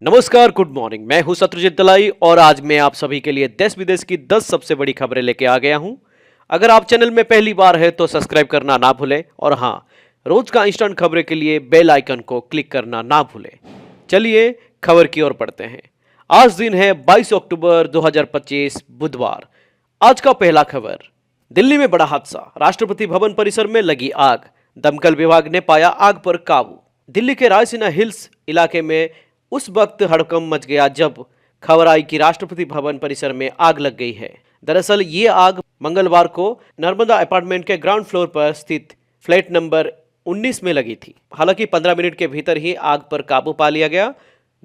नमस्कार, good morning. मैं हूं शत्रुजीत दलाई और आज मैं आप सभी के लिए देश विदेश की 10 सबसे बड़ी खबरें लेके आ गया हूं। अगर आप चैनल में पहली बार है तो सब्सक्राइब करना ना भूलें और हां, रोज का इंस्टेंट खबरें के लिए बेल आइकन को क्लिक करना ना भूलें। चलिए खबर की ओर बढ़ते हैं। आज दिन है 22 अक्टूबर 2025 बुधवार। आज का पहला खबर, दिल्ली में बड़ा हादसा, राष्ट्रपति भवन परिसर में लगी आग, दमकल विभाग ने पाया आग पर काबू। दिल्ली के रायसीना हिल्स इलाके में उस वक्त हड़कंप मच गया जब खबर आई कि राष्ट्रपति भवन परिसर में आग लग गई है। दरअसल ये आग मंगलवार को नर्मदा अपार्टमेंट के ग्राउंड फ्लोर पर स्थित फ्लैट नंबर 19 में लगी थी। हालांकि 15 मिनट के भीतर ही आग पर काबू पा लिया गया।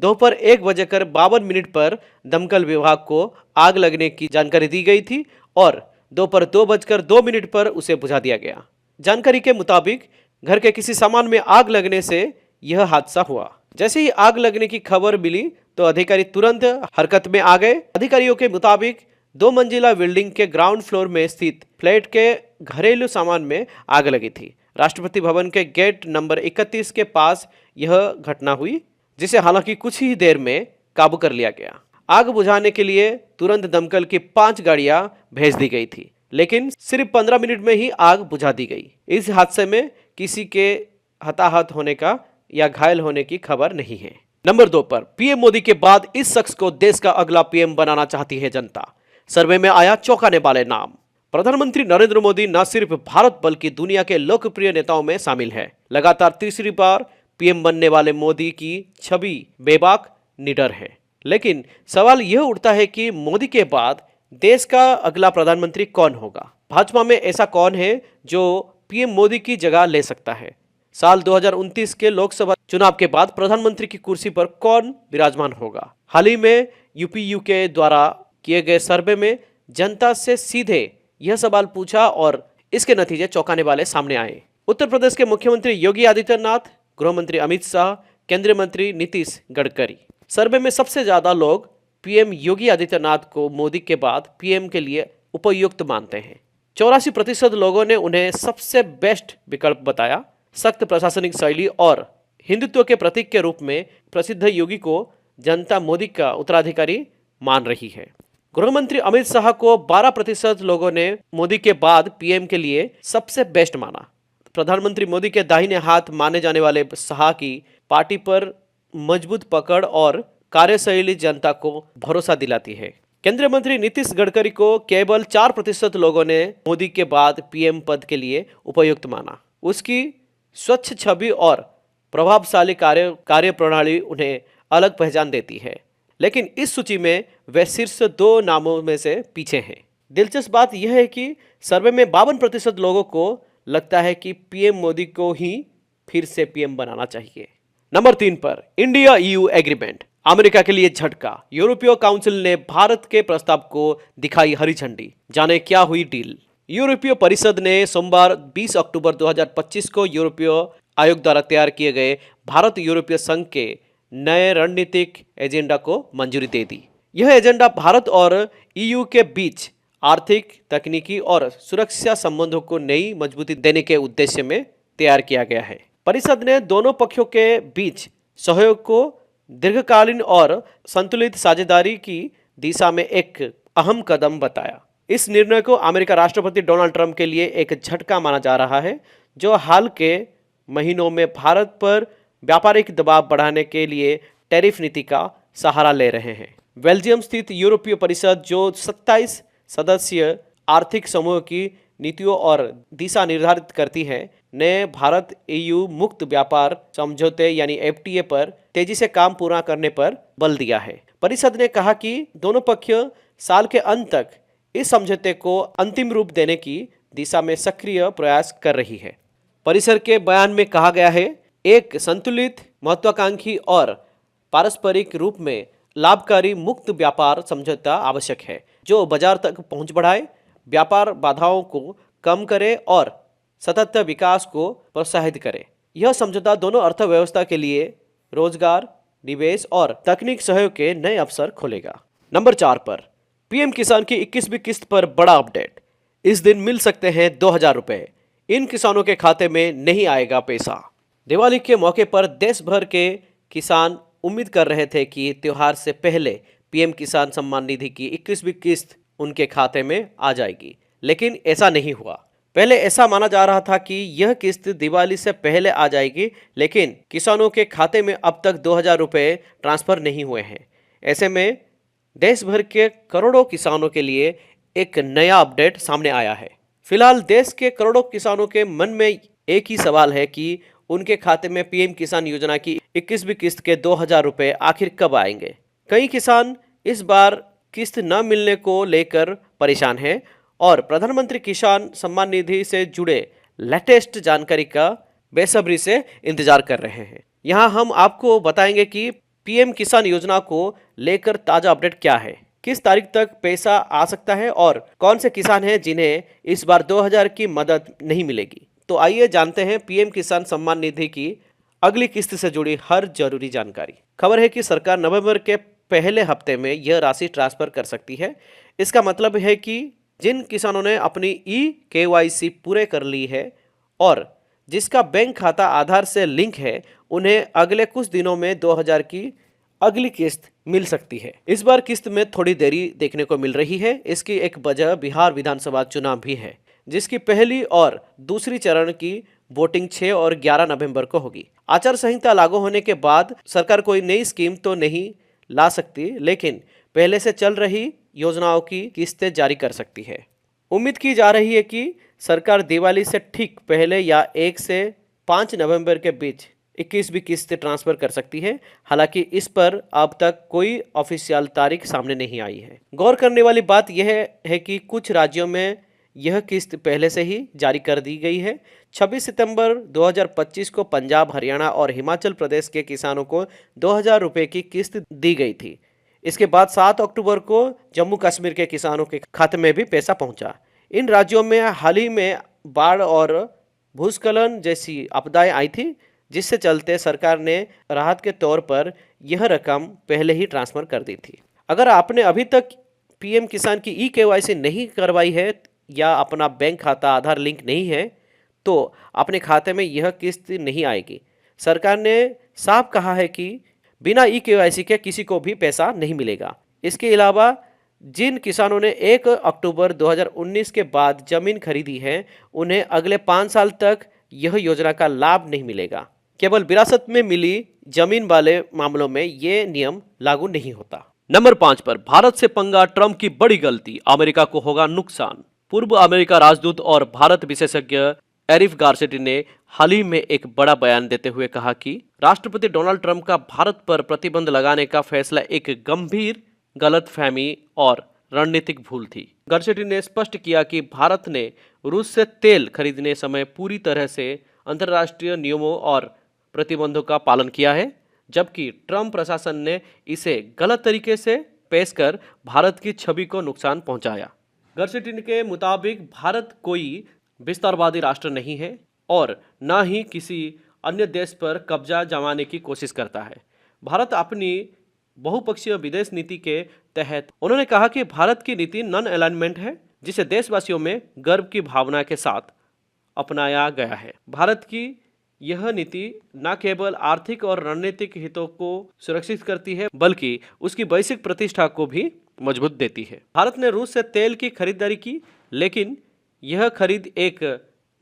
दोपहर 1:52 पर दमकल विभाग को आग लगने की जानकारी दी गई थी और दोपहर 2:02 पर उसे बुझा दिया गया। जानकारी के मुताबिक घर के किसी सामान में आग लगने से यह हादसा हुआ। जैसे ही आग लगने की खबर मिली तो अधिकारी तुरंत हरकत में आ गए। अधिकारियों के मुताबिक 2 मंजिला बिल्डिंग के ग्राउंड फ्लोर में स्थित फ्लैट के घरेलू सामान में आग लगी थी। राष्ट्रपति भवन के गेट नंबर 31 के पास यह घटना हुई, जिसे हालांकि कुछ ही देर में काबू कर लिया गया। आग बुझाने के लिए तुरंत दमकल की 5 गाड़ियां भेज दी गई थी, लेकिन सिर्फ 15 मिनट में ही आग बुझा दी गई। इस हादसे में किसी के हताहत होने का या घायल होने की खबर नहीं है। नंबर 2 पर पीएम मोदी के बाद इस शख्स को देश का अगला पीएम बनाना चाहती है जनता। सर्वे में आया चौंकाने वाले नाम। प्रधानमंत्री नरेंद्र मोदी न सिर्फ भारत बल्कि दुनिया के लोकप्रिय नेताओं में शामिल है। लगातार तीसरी बार पीएम बनने वाले मोदी की छवि बेबाक निडर है। लेकिन सवाल यह उठता है कि मोदी के बाद देश का अगला प्रधानमंत्री कौन होगा? भाजपा में ऐसा कौन है जो पीएम मोदी की जगह ले सकता है? साल 2029 के लोकसभा चुनाव के बाद प्रधानमंत्री की कुर्सी पर कौन विराजमान होगा? हाल ही में यूपीयू के द्वारा किए गए सर्वे में जनता से सीधे यह सवाल पूछा और इसके नतीजे चौंकाने वाले सामने आए। उत्तर प्रदेश के मुख्यमंत्री योगी आदित्यनाथ, गृह मंत्री अमित शाह, केंद्रीय मंत्री नीतीश गडकरी। सर्वे में सबसे ज्यादा लोग पीएम योगी आदित्यनाथ को मोदी के बाद पीएम के लिए उपयुक्त मानते हैं। 84% लोगों ने उन्हें सबसे बेस्ट विकल्प बताया। सख्त प्रशासनिक शैली और हिंदुत्व के प्रतीक के रूप में प्रसिद्ध योगी को जनता मोदी का उत्तराधिकारी मान रही है। गृह मंत्री अमित शाह को 12% लोगों ने मोदी के बाद पीएम के लिए सबसे बेस्ट माना। प्रधानमंत्री मोदी के दाहिने हाथ माने जाने वाले शाह की पार्टी पर मजबूत पकड़ और कार्यशैली जनता को भरोसा दिलाती है। केंद्रीय मंत्री नीतीश गडकरी को केवल 4% लोगों ने मोदी के बाद पीएम पद के लिए उपयुक्त माना। उसकी स्वच्छ छवि और प्रभावशाली कार्य प्रणाली उन्हें अलग पहचान देती है, लेकिन इस सूची में वे शीर्ष 2 नामों में से पीछे हैं। दिलचस्प बात यह है कि सर्वे में 52% लोगों को लगता है कि पीएम मोदी को ही फिर से पीएम बनाना चाहिए। नंबर 3 पर इंडिया ईयू एग्रीमेंट, अमेरिका के लिए झटका। यूरोपीय काउंसिल ने भारत के प्रस्ताव को दिखाई हरी झंडी। जाने क्या हुई डील? यूरोपीय परिषद ने सोमवार 20 अक्टूबर 2025 को यूरोपीय आयोग द्वारा तैयार किए गए भारत यूरोपीय संघ के नए रणनीतिक एजेंडा को मंजूरी दे दी। यह एजेंडा भारत और ईयू के बीच आर्थिक, तकनीकी और सुरक्षा संबंधों को नई मजबूती देने के उद्देश्य में तैयार किया गया है। परिषद ने दोनों पक्षों के बीच सहयोग को दीर्घकालीन और संतुलित साझेदारी की दिशा में एक अहम कदम बताया। इस निर्णय को अमेरिका राष्ट्रपति डोनाल्ड ट्रंप के लिए एक झटका माना जा रहा है, जो हाल के महीनों में भारत पर व्यापारिक दबाव बढ़ाने के लिए टैरिफ नीति का सहारा ले रहे हैं। बेल्जियम स्थित यूरोपीय परिषद, जो 27 सदस्यीय आर्थिक समूह की नीतियों और दिशा निर्धारित करती है, ने भारत ईयू मुक्त व्यापार समझौते यानी एफटीए पर तेजी से काम पूरा करने पर बल दिया है। परिषद ने कहा कि दोनों पक्ष साल के अंत तक इस समझौते को अंतिम रूप देने की दिशा में सक्रिय प्रयास कर रही है। परिषद के बयान में कहा गया है, एक संतुलित, महत्वाकांक्षी और पारस्परिक रूप में लाभकारी मुक्त व्यापार समझौता आवश्यक है, जो बाजार तक पहुंच बढ़ाए, व्यापार बाधाओं को कम करे और सतत विकास को प्रोत्साहित करे। यह समझौता दोनों अर्थव्यवस्था के लिए रोजगार, निवेश और तकनीक सहयोग के नए अवसर खोलेगा। नंबर 4 पर पीएम किसान की 21वीं किस्त पर बड़ा अपडेट। इस दिन मिल सकते हैं 2000 रुपए। इन किसानों के खाते में नहीं आएगा पैसा। दिवाली के मौके पर देश भर के किसान उम्मीद कर रहे थे कि त्योहार से पहले पीएम किसान सम्मान निधि की 21वीं किस्त उनके खाते में आ जाएगी, लेकिन ऐसा नहीं हुआ। पहले ऐसा माना जा रहा था कि यह किस्त दिवाली से पहले आ जाएगी, लेकिन किसानों के खाते में अब तक 2000 रुपये ट्रांसफर नहीं हुए हैं। ऐसे में देश भर के करोड़ों किसानों के लिए एक नया अपडेट सामने आया है। फिलहाल देश के करोड़ों किसानों के मन में एक ही सवाल है कि उनके खाते में पीएम किसान योजना की 21वीं किस्त के 2000 रुपये आखिर कब आएंगे। कई किसान इस बार किस्त न मिलने को लेकर परेशान हैं और प्रधानमंत्री किसान सम्मान निधि से जुड़े लेटेस्ट जानकारी का बेसब्री से इंतजार कर रहे हैं। यहाँ हम आपको बताएंगे कि पीएम किसान योजना को लेकर ताजा अपडेट क्या है, किस तारीख तक पैसा आ सकता है और कौन से किसान हैं जिन्हें इस बार 2000 की मदद नहीं मिलेगी। तो आइए जानते हैं पीएम किसान सम्मान निधि की अगली किस्त से जुड़ी हर जरूरी जानकारी। खबर है कि सरकार नवंबर के पहले हफ्ते में यह राशि ट्रांसफर कर सकती है। इसका मतलब है कि जिन किसानों ने अपनी KYC पूरे कर ली है और जिसका बैंक खाता आधार से लिंक है, उन्हें अगले कुछ दिनों में 2000 की अगली किस्त मिल सकती है। इस बार किस्त में थोड़ी देरी देखने को मिल रही है। इसकी एक वजह बिहार विधानसभा चुनाव भी है, जिसकी पहली और दूसरी चरण की वोटिंग 6 और 11 नवंबर को होगी। आचार संहिता लागू होने के बाद सरकार कोई नई स्कीम तो नहीं ला सकती, लेकिन पहले से चल रही योजनाओं की किस्तें जारी कर सकती है। उम्मीद की जा रही है कि सरकार दिवाली से ठीक पहले या 1 से 5 नवंबर के बीच 21वीं किस्त ट्रांसफर कर सकती है। हालांकि इस पर अब तक कोई ऑफिशियल तारीख सामने नहीं आई है। गौर करने वाली बात यह है कि कुछ राज्यों में यह किस्त पहले से ही जारी कर दी गई है। 26 सितंबर 2025 को पंजाब, हरियाणा और हिमाचल प्रदेश के किसानों को 2000 रुपये की किस्त दी गई थी। इसके बाद 7 अक्टूबर को जम्मू कश्मीर के किसानों के खाते में भी पैसा पहुंचा। इन राज्यों में हाल ही में बाढ़ और भूस्खलन जैसी आपदाएं आई थी, जिससे चलते सरकार ने राहत के तौर पर यह रकम पहले ही ट्रांसफर कर दी थी। अगर आपने अभी तक पीएम किसान की KYC नहीं करवाई है या अपना बैंक खाता आधार लिंक नहीं है, तो अपने खाते में यह किस्त नहीं आएगी। सरकार ने साफ कहा है कि बिना KYC के किसी को भी पैसा नहीं मिलेगा। इसके अलावा जिन किसानों ने 1 अक्टूबर 2019 के बाद जमीन खरीदी है, उन्हें अगले 5 साल तक यह योजना का लाभ नहीं मिलेगा। केवल विरासत में मिली जमीन वाले मामलों में ये नियम लागू नहीं होता। नंबर 5 पर भारत से पंगा, ट्रंप की बड़ी गलती, अमेरिका को होगा नुकसान। पूर्व अमेरिका राजदूत और भारत विशेषज्ञ एरिफ गारसेटी ने हाल ही में एक बड़ा बयान देते हुए कहा कि राष्ट्रपति डोनाल्ड ट्रंप का भारत पर प्रतिबंध लगाने का फैसला एक गंभीर गलतफहमी और रणनीतिक भूल थी। गारसेटी ने स्पष्ट किया कि भारत ने रूस से तेल खरीदने समय पूरी तरह से अंतर्राष्ट्रीय नियमों और प्रतिबंधों का पालन किया है, जबकि ट्रंप प्रशासन ने इसे गलत तरीके से पेश कर भारत की छवि को नुकसान पहुंचाया। गारसेटी के मुताबिक भारत कोई विस्तारवादी राष्ट्र नहीं है और न ही किसी अन्य देश पर कब्जा जमाने की कोशिश करता है। भारत अपनी बहुपक्षीय विदेश नीति के तहत, उन्होंने कहा कि भारत की नीति नॉन अलाइनमेंट है, जिसे देशवासियों में गर्व की भावना के साथ अपनाया गया है। भारत की यह नीति न केवल आर्थिक और रणनीतिक हितों को सुरक्षित करती है, बल्कि उसकी वैश्विक प्रतिष्ठा को भी मजबूत देती है। भारत ने रूस से तेल की खरीदारी की, लेकिन यह खरीद एक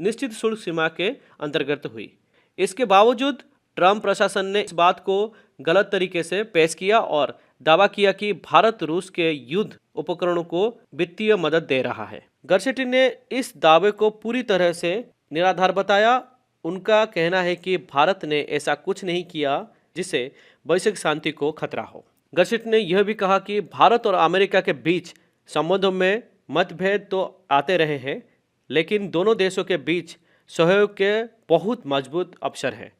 निश्चित शुल्क सीमा के अंतर्गत हुई। इसके बावजूद ट्रंप प्रशासन ने इस बात को गलत तरीके से पेश किया और दावा किया कि भारत रूस के युद्ध उपकरणों को वित्तीय मदद दे रहा है। गारसेटी ने इस दावे को पूरी तरह से निराधार बताया। उनका कहना है कि भारत ने ऐसा कुछ नहीं किया जिससे वैश्विक शांति को खतरा हो। गारसेटी ने यह भी कहा कि भारत और अमेरिका के बीच संबंधों में मतभेद तो आते रहे हैं, लेकिन दोनों देशों के बीच सहयोग के बहुत मजबूत अवसर है।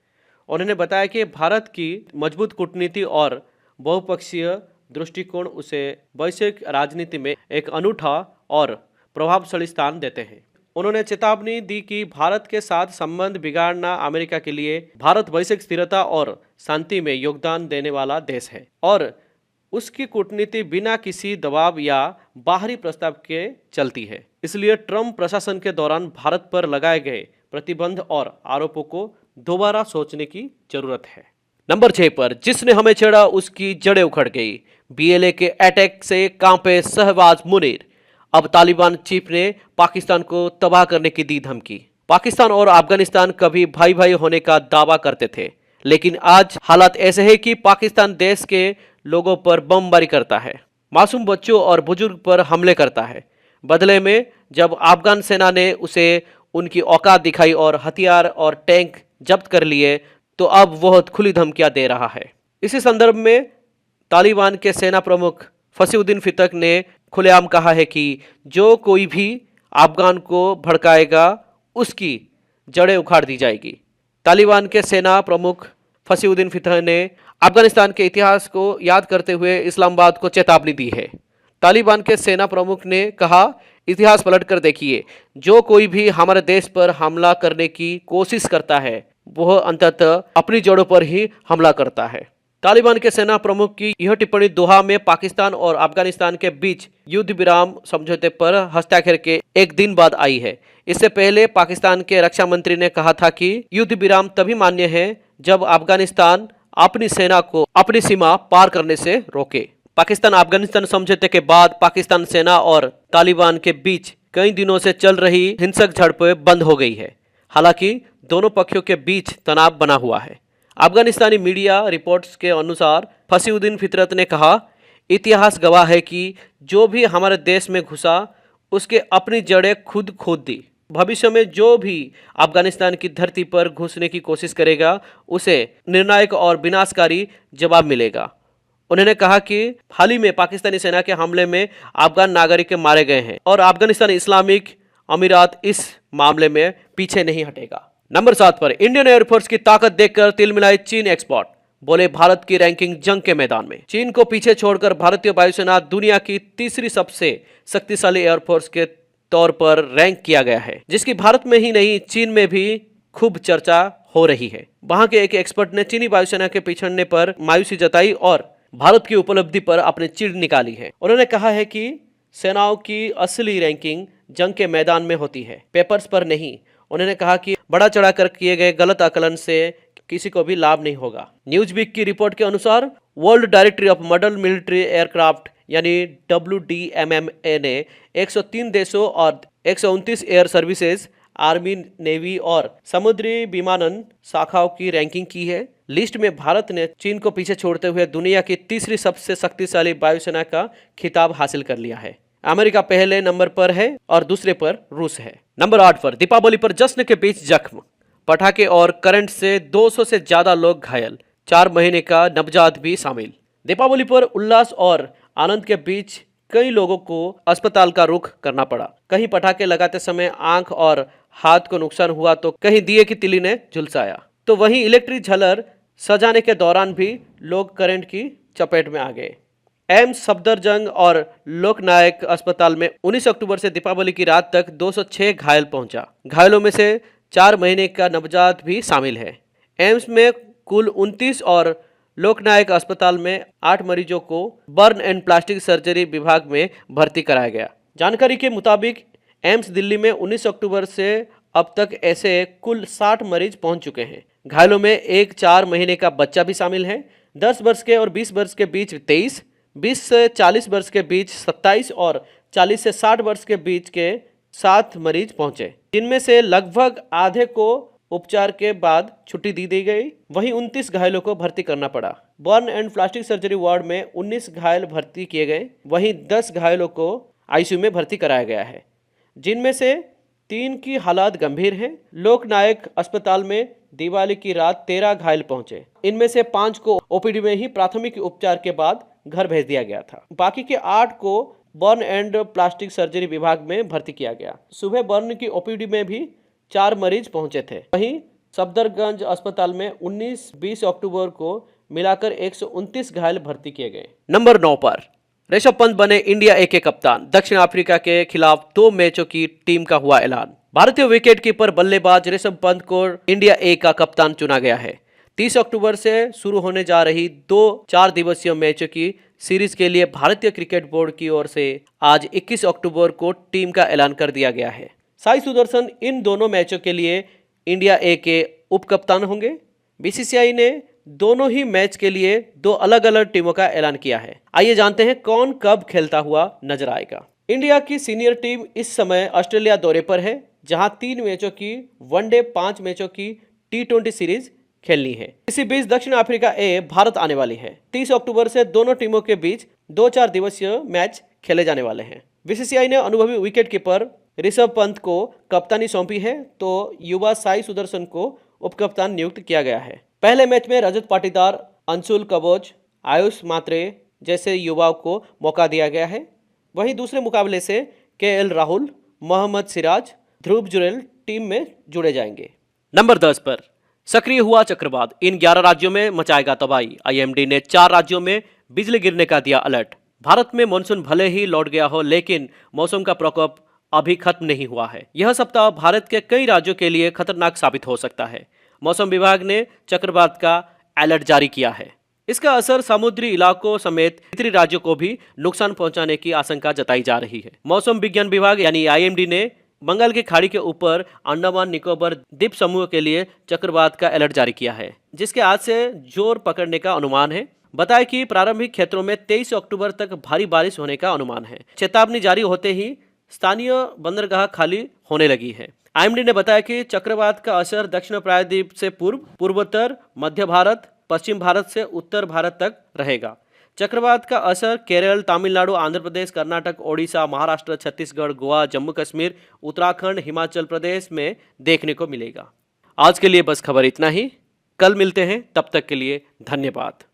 उन्होंने बताया कि भारत की मजबूत कूटनीति और बहुपक्षीय दृष्टिकोण उसे वैश्विक राजनीति में एक अनूठा और प्रभावशाली स्थान देते हैं। उन्होंने चेतावनी दी कि भारत के साथ संबंध बिगाड़ना अमेरिका के लिए, भारत वैश्विक स्थिरता और शांति में योगदान देने वाला देश है और उसकी कूटनीति बिना किसी दबाव या बाहरी प्रस्ताव के चलती है। इसलिए ट्रंप प्रशासन के दौरान भारत पर लगाए गए प्रतिबंध और आरोपों को दोबारा सोचने की जरूरत है। नंबर 6 पर जिसने हमें छेड़ा उसकी जड़ें उखड़ गई, बीएलए के अटैक से कांपे शहबाज मुनीर। अब तालिबान चीफ ने पाकिस्तान को तबाह करने की दी धमकी। पाकिस्तान और अफगानिस्तान कभी भाई भाई होने का दावा करते थे, लेकिन आज हालात ऐसे हैं कि पाकिस्तान देश के लोगों पर बमबारी करता है, मासूम बच्चों और बुजुर्ग पर हमले करता है। बदले में जब अफगान सेना ने उसे उनकी औकात दिखाई और हथियार और टैंक जब्त कर लिए, तो अब वह खुली धमकियां दे रहा है। इसी संदर्भ में तालिबान के सेना प्रमुख फसीउद्दीन फितक ने खुलेआम कहा है कि जो कोई भी अफगान को भड़काएगा उसकी जड़ें उखाड़ दी जाएगी। तालिबान के सेना प्रमुख फसीउद्दीन फितक ने अफगानिस्तान के इतिहास को याद करते हुए इस्लामाबाद को चेतावनी दी है। तालिबान के सेना प्रमुख ने कहा, इतिहास पलटकर देखिए, जो कोई भी हमारे देश पर हमला करने की कोशिश करता है वह अंततः अपनी जड़ों पर ही हमला करता है। तालिबान के सेना प्रमुख की यह टिप्पणी दोहा में पाकिस्तान और अफगानिस्तान के बीच युद्ध विराम समझौते पर हस्ताक्षर के एक दिन बाद आई है। इससे पहले पाकिस्तान के रक्षा मंत्री ने कहा था कि युद्ध विराम तभी मान्य है जब अफगानिस्तान अपनी सेना को अपनी सीमा पार करने से रोके। पाकिस्तान अफगानिस्तान समझौते के बाद पाकिस्तान सेना और तालिबान के बीच कई दिनों से चल रही हिंसक झड़पें बंद हो गई है। हालांकि दोनों पक्षों के बीच तनाव बना हुआ है। अफगानिस्तानी मीडिया रिपोर्ट्स के अनुसार फसीउद्दीन फितरत ने कहा, इतिहास गवाह है कि जो भी हमारे देश में घुसा उसके अपनी जड़ें खुद खोद दी। भविष्य में जो भी अफगानिस्तान की धरती पर घुसने की कोशिश करेगा उसे निर्णायक और विनाशकारी जवाब मिलेगा। उन्होंने कहा कि हाल ही में पाकिस्तानी सेना के हमले में अफगान नागरिक मारे गए हैं और अफगानिस्तान इस्लामिक अमीरात इस मामले में पीछे नहीं हटेगा। नंबर 7 पर इंडियन एयरफोर्स की ताकत देखकर तिलमिलाए चीन एक्सपर्ट, बोले भारत की रैंकिंग जंग के मैदान में। चीन को पीछे छोड़कर भारतीय वायुसेना दुनिया की तीसरी सबसे शक्तिशाली एयरफोर्स के तौर पर रैंक किया गया है, जिसकी भारत में ही नहीं चीन में भी खूब चर्चा हो रही है। वहां के एक एक्सपर्ट ने चीनी वायुसेना के पिछड़ने पर मायूसी जताई और भारत की उपलब्धि पर अपनी चिढ़ निकाली है। उन्होंने कहा है कि सेनाओं की असली रैंकिंग जंग के मैदान में होती है, पेपर्स पर नहीं। उन्होंने कहा कि बड़ा चढ़ाकर किए गए गलत आकलन से किसी को भी लाभ नहीं होगा। न्यूज वीक की रिपोर्ट के अनुसार world directory of model military aircraft यानी WDMMA ने 103 देशों और 129 एयर सर्विसेज, आर्मी, नेवी और समुद्री विमानन शाखाओं की रैंकिंग की है। लिस्ट में भारत ने चीन को पीछे छोड़ते हुए दुनिया की तीसरी सबसे शक्तिशाली वायुसेना का खिताब हासिल कर लिया है। अमेरिका पहले नंबर पर है और दूसरे पर रूस है। नंबर 8 पर दीपावली पर जश्न के बीच जख्म, पटाखे और करंट से 200 से ज्यादा लोग घायल, 4 महीने का नवजात भी शामिल। दीपावली पर उल्लास और आनंद के बीच कई लोगों को अस्पताल का रुख करना पड़ा। कहीं पटाखे लगाते समय आंख और हाथ को नुकसान हुआ तो कहीं दिए की तिली ने झुलसाया। तो वहीं इलेक्ट्रिक झलर सजाने के दौरान भी लोग करंट की चपेट में आ गए। एम्स, सफदरजंग और लोकनायक अस्पताल में 19 अक्टूबर से दीपावली की रात तक 206 घायल पहुंचा। घायलों में से 4 महीने का नवजात भी शामिल है। एम्स में कुल 29 और लोकनायक अस्पताल में 8 मरीजों को बर्न एंड प्लास्टिक सर्जरी विभाग में भर्ती कराया गया। जानकारी के मुताबिक एम्स दिल्ली में 19 अक्टूबर से अब तक ऐसे कुल 60 मरीज पहुंच चुके हैं। घायलों में एक 4 महीने का बच्चा भी शामिल है। 10 वर्ष के और 20 वर्ष के बीच 23, 20 से 40 वर्ष के बीच 27 और 40 से 60 वर्ष के बीच के 7 मरीज पहुंचे, जिनमें से लगभग आधे को उपचार के बाद छुट्टी दी गई। वहीं 29 घायलों को भर्ती करना पड़ा। Burn and plastic surgery ward में 19 घायल भर्ती किए गए। वहीं 10 घायलों को आईसीयू में भर्ती कराया गया है, जिनमें से 3 की हालत गंभीर है। लोकनायक अस्पताल में दिवाली की रात 13 घायल पहुंचे। इनमें से 5 को ओपीडी में ही प्राथमिक उपचार के बाद घर भेज दिया गया था। बाकी के 8 को बर्न एंड प्लास्टिक सर्जरी विभाग में भर्ती किया गया। सुबह बर्न की ओपीडी में भी 4 मरीज पहुंचे थे। वहीं सफदरगंज अस्पताल में 19-20 अक्टूबर को मिलाकर 129 घायल भर्ती किए गए। नंबर 9 पर ऋषभ पंत बने इंडिया ए के कप्तान। दक्षिण अफ्रीका के खिलाफ 2 मैचों की टीम का हुआ ऐलान। भारतीय विकेटकीपर बल्लेबाज ऋषभ पंत को इंडिया ए का कप्तान चुना गया है। 30 अक्टूबर से शुरू होने जा रही 2 4 दिवसीय मैचों की सीरीज के लिए भारतीय क्रिकेट बोर्ड की ओर से आज 21 अक्टूबर को टीम का ऐलान कर दिया गया है। साई सुदर्शन इन दोनों मैचों के लिए इंडिया ए के उप कप्तान होंगे। बीसीसीआई ने दोनों ही मैच के लिए दो अलग अलग टीमों का ऐलान किया है। आइए जानते हैं कौन कब खेलता हुआ नजर आएगा। इंडिया की सीनियर टीम इस समय ऑस्ट्रेलिया दौरे पर है, जहां 3 मैचों की वनडे 5 मैचों की T20 सीरीज खेलनी है। इसी बीच दक्षिण अफ्रीका ए भारत आने वाली है। 30 अक्टूबर से दोनों टीमों के बीच 2-4 दिवसीय मैच खेले जाने वाले हैं। बीसीसीआई ने अनुभवी विकेटकीपर ऋषभ पंत को कप्तानी सौंपी है, तो युवा साई सुदर्शन को उपकप्तान नियुक्त किया गया है। पहले मैच में रजत पाटीदार, अंशुल कबोज, आयुष मात्रे जैसे युवाओं को मौका दिया गया है। वहीं दूसरे मुकाबले से केएल राहुल, मोहम्मद सिराज, ध्रुव जुरेल टीम में जुड़े जाएंगे। नंबर 10 पर सक्रिय हुआ चक्रवात, इन 11 राज्यों में मचाएगा तबाही। आईएमडी ने 4 राज्यों में बिजली गिरने का दिया अलर्ट। भारत में मानसून भले ही लौट गया हो, लेकिन मौसम का प्रकोप अभी खत्म नहीं हुआ है। यह सप्ताह भारत के कई राज्यों के लिए खतरनाक साबित हो सकता है। मौसम विभाग ने चक्रवात का अलर्ट जारी किया है। इसका असर समुद्री इलाकों समेत भीतरी राज्यों को भी नुकसान पहुंचाने की आशंका जताई जा रही है। मौसम विज्ञान विभाग यानी आईएमडी ने बंगाल की खाड़ी के ऊपर अंडमान निकोबार द्वीप समूह के लिए चक्रवात का अलर्ट जारी किया है, जिसके आज से जोर पकड़ने का अनुमान है। बताया कि प्रारंभिक क्षेत्रों में 23 अक्टूबर तक भारी बारिश होने का अनुमान है। चेतावनी जारी होते ही स्थानीय बंदरगाह खाली होने लगी है। आईएमडी ने बताया कि चक्रवात का असर दक्षिण प्रायद्वीप से पूर्वोत्तर, मध्य भारत, पश्चिम भारत से उत्तर भारत तक रहेगा। चक्रवात का असर केरल, तमिलनाडु, आंध्र प्रदेश, कर्नाटक, ओडिशा, महाराष्ट्र, छत्तीसगढ़, गोवा, जम्मू कश्मीर, उत्तराखंड, हिमाचल प्रदेश में देखने को मिलेगा। आज के लिए बस खबर इतना ही। कल मिलते हैं, तब तक के लिए धन्यवाद।